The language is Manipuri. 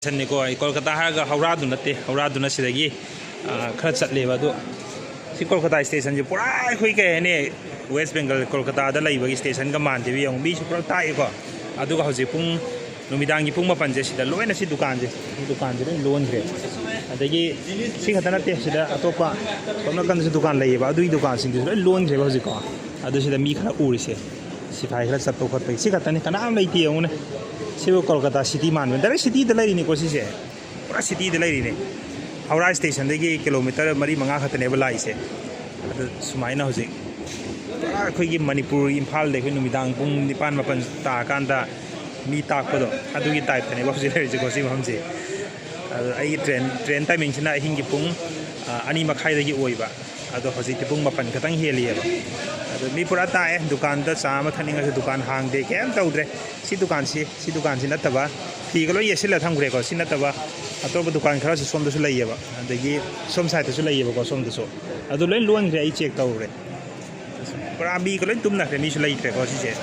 Saniko Kolkata haga Hauradu nate Hauradu nasidagi khara chatleba adu si Kolkata station je pura khoi ke ne West Bengal Kolkata da laibagi station ga man debi yong bi pura tai ko adu ga hoje pung numidangi pung mapan je sida loina si dukan je loan gre adagi si khata nate sida atopa somna kan si dukan laiba adu dukan sing je loan gre hoje ko adu sida mi khara uri se si phai khara chat to khot pai si khata ne kana am laiti yong ne सिर्फ कोलकाता सिटी मान में डायरेक्ट सिटी दलाइने कोशिश है पूरा सिटी दलाइने हावड़ा स्टेशन देगी किलोमीटर मरी मंगा खतने लाइसे सुमाइना हजे अखोई मणिपुर इम्फाल देखो नुमिदांग पुंग निपान मपन ताकांदा मी ताकपदो अदुगी टाइप तने हजे लेरिजे कोसी हमजे आई ट्रेन टाइमिंग सिना हिंगी पुंग अनि मखाई दगी ओइबा अदो हजे पुंग मपन खतंग हेलिएबा मी पूरा ताए दुकान दा चामा थनिंग से दुकान हांग दे केम तौद्रे सी दुकान से नतबा फी गलो येसिला थंग्रे को सी नतबा अतोब दुकान खरा से सोम दसु लइयबा अदगी सोम साइड दसु लइयबा को सोम दसु अदु लोइन लोन ग्रे आई चेक तौरे पूरा बी गलो तुम नखरे मी सु लइत्रे को सी